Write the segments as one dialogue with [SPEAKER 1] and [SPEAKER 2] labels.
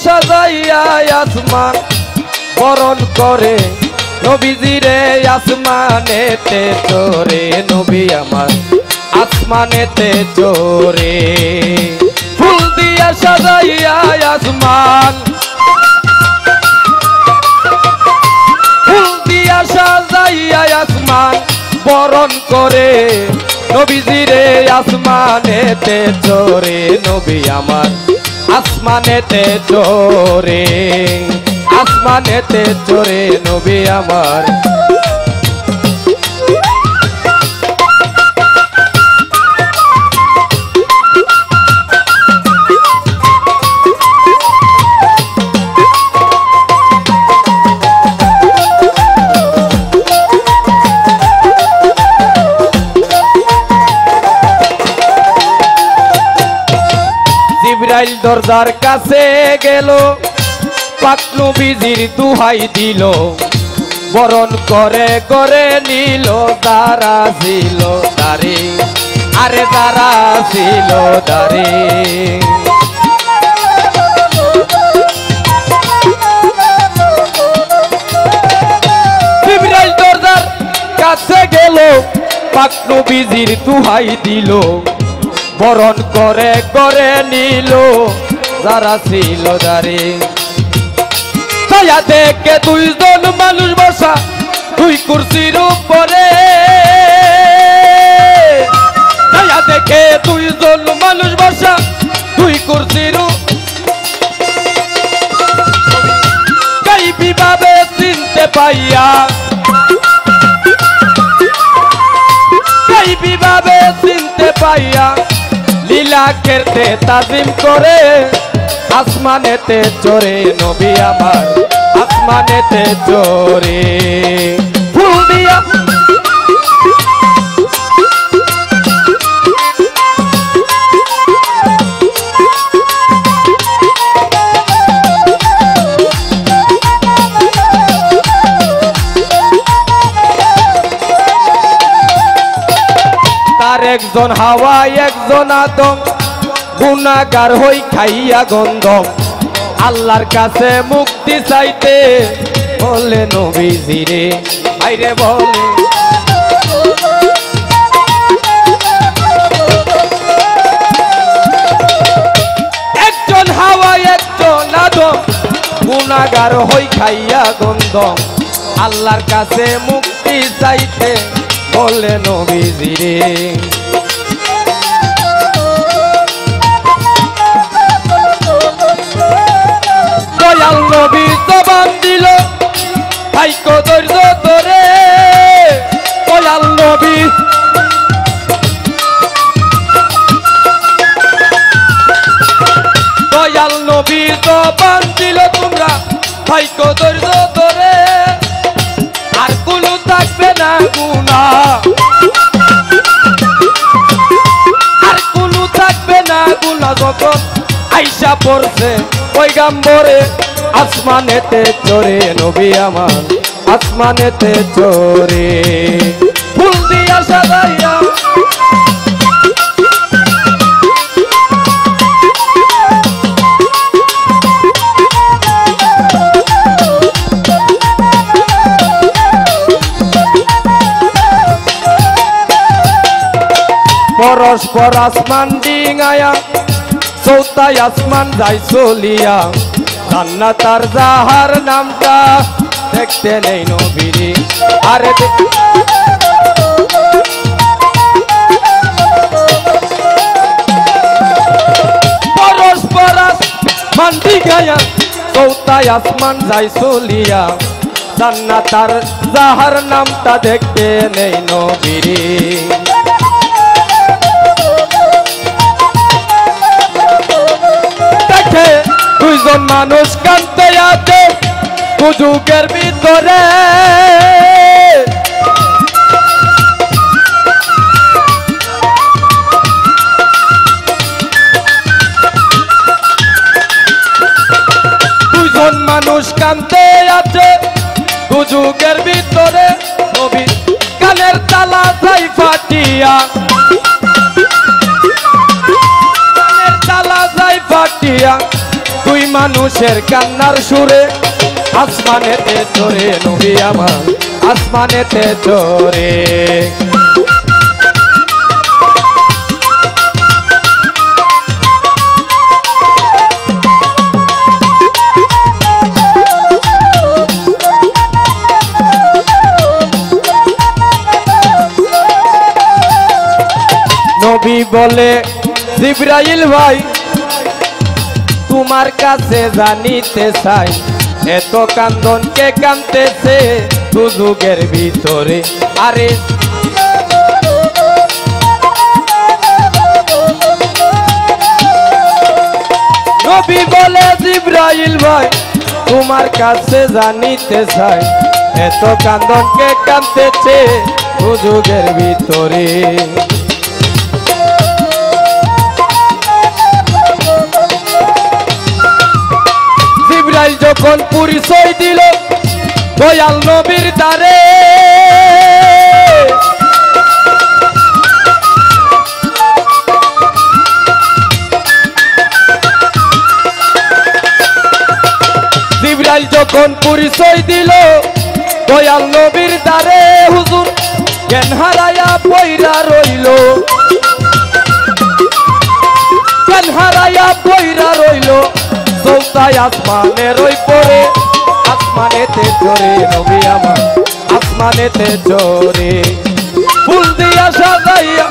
[SPEAKER 1] সাজাইয়া আসমান বরণ করে নবীজিরে আসমানেতে চোরে নবী আমার আসমানেতে চোরে ফুল দিয়া সাজাইয়া আসমান ফুল দিয়া সাজাইয়া আসমান বরণ করে নবীজিরে আসমানেতে চোরে নবী আমার আসমানেতে চোরে আসমানেতে চোরে নবী আমার জিবরাইল দরজার কাছে গেল পাক নবীজির দুহাই দিল বরণ করে করে নিল তারা ছিল দারে আরে তারা ছিল দারে জিবরাইল দরজার কাছে গেল পাক নবীজির দুহাই দিল বরণ করে করে নিল যারা ছিল দারে ছায়া দেখে দুইজন মানুষ বসা দুই কুরসির উপরে ছায়া দেখে দুইজন মানুষ বসা দুই কুরসির গাইবি ভাবে চিনতে পাইয়া গাইবি ভাবে চিনতে পাইয়া লীলা খেলতে তাজিম করে আসমানেতে চোরে নবী আমার আসমানেতে চোরে ফুল দিয়া তার একজন হাওয়া একজন আদম গুনাহগার হই খাইয়া গন্ধম আল্লাহর কাছে মুক্তি চাইতে বলে নবীজিরে আইরে বলে একজন হাওয়া একজন আদম গুনাহগার হই খাইয়া গন্ধম আল্লাহর কাছে মুক্তি চাইতে বলে নবীজিরে দয়াল নবী জবান দিল ভাইকো ধৈর্য ধরে দয়াল নবী দয়াল নবী জবান দিল তোমরা ভাইকো ধৈর্য ধরে আর কোনো থাকবে না গুনাহ আর কোনো থাকবে না গুনাহ যখন আইসা পড়ছে পয়গাম্বরে আসমানেতে চোরে নবী আমার আসমানেতে চোরে ফুল দিয়া সাজাইয়া পরস্পর আসমান ডিঙায়া চৌথায় আসমান যাই চলিয়া জান্নাতার যাহার নামটা দেখতে নেই নবীরে আরে পরস্পর আসমান ডিঙায়া চৌথায় আসমান যাই চলিয়া জান্নাতার যাহার নামটা দেখতে নেই নবীরে দুইজন মানুষ কাঁদতে আছে যুগের ভিতরে দুইজন মানুষ কাঁদতে আছে যুগের ভিতরে নবী কানের তালা যাই ফাটিয়া কানের তালা যাই ফাটিয়া দুই মানুষের কান্নার সুরে আসমানেতে চড়ে নবী আমার আসমানেতে চড়ে নবী বলে জিবরাইল ভাই তোমার কাছে জানিতে চাই এত কান্দন কে কাঁদতেছে দুযুগের ভিতরে আরে নবী বলে জিবরাইল ভাই তোমার কাছে জানিতে চাই এত কান্দন কে কাঁদতেছে দুযুগের ভিতরে যখন পরিচয় দিল দয়াল নবীর দ্বারে জিবরাইল যখন পরিচয় দিল দয়াল নবীর দ্বারে হুজুর জ্ঞান হারায়া পয়রা রইল জ্ঞান হারায়া পয়রা রইল চৌথায় আসমানে রই পড়ে আসমানেতে চড়ে নবী আমার আসমানেতে চড়ে ফুল দিয়া সাজাইয়া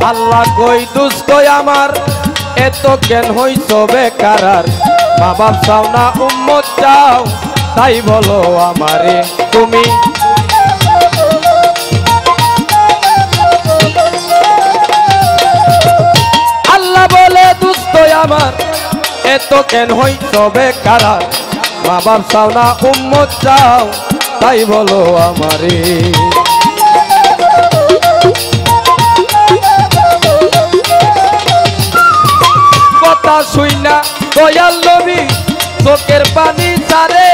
[SPEAKER 1] আল্লাহ কই দুষ্ট আমার এত জ্ঞান হইছ বেকার মা বাপ চাও না উম্মত চাও তাই বলো আমারে তুমি আল্লাহ বলে দুষ্ট আমার এত জ্ঞান হইছ বেকার মা বাপ চাও না উম্মত চাও তাই বলো আমারে কথা শুই না দয়াল নবী চোখের পানি ছাড়ে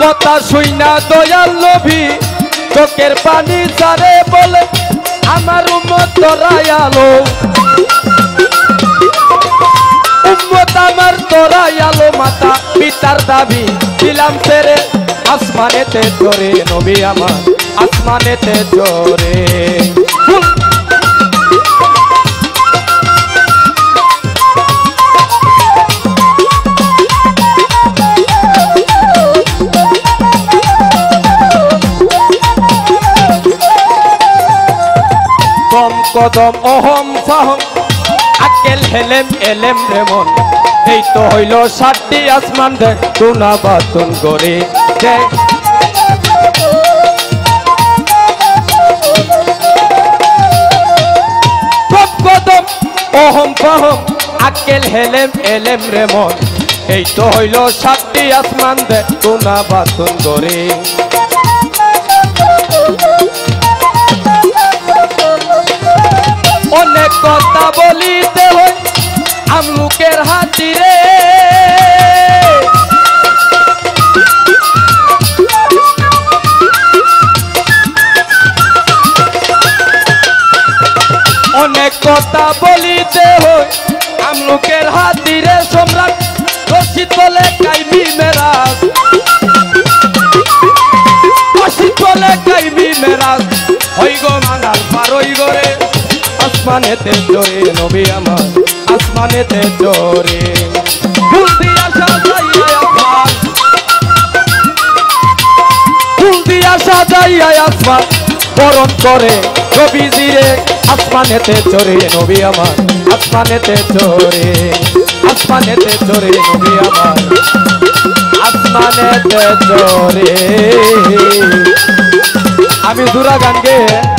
[SPEAKER 1] কথা শুই না দয়াল নবী চোখের পানি ছাড়ে বলে আমার উম্মত তোরাই আলো উম্মত আমার তোরাই আলো মাতা পিতার দাবি দিলাম ছেড়ে আসমানেতে চড়ে নবী আমার আসমানেতে চড়ে কম কদম অহম ফাহম আকেল হেলেম এলেম রেমন এই তো হইল 7টি আসমান দে তুনা বাতুন করে কদম অহম ফাহম আকেল হেলেম এলেম রেমন এই তো হইল 7টি আসমান দে তুনা বাতুন করে অনেক কথা বলিতে হয় আমলুকের হাতিরে অনেক কথা বলিতে হয় আমলুকের হাতিরে সম্রাট রশিদ বলে কাইবি মেরাজ রশিদ বলে কাইবি মেরাজ হই গো মানার পারই গরে আসমানেতে চড়ে নবী আমার আসমানেতে চড়ে ফুল দিয়া সাজাইয়া আসমান ফুল দিয়া সাজাইয়া আসমান বরণ করে নবীজিরে আসমানেতে চড়ে নবী আমার আসমানেতে চড়ে নবী আমার আসমানেতে চড়ে আমি দুরা গান গেয়ে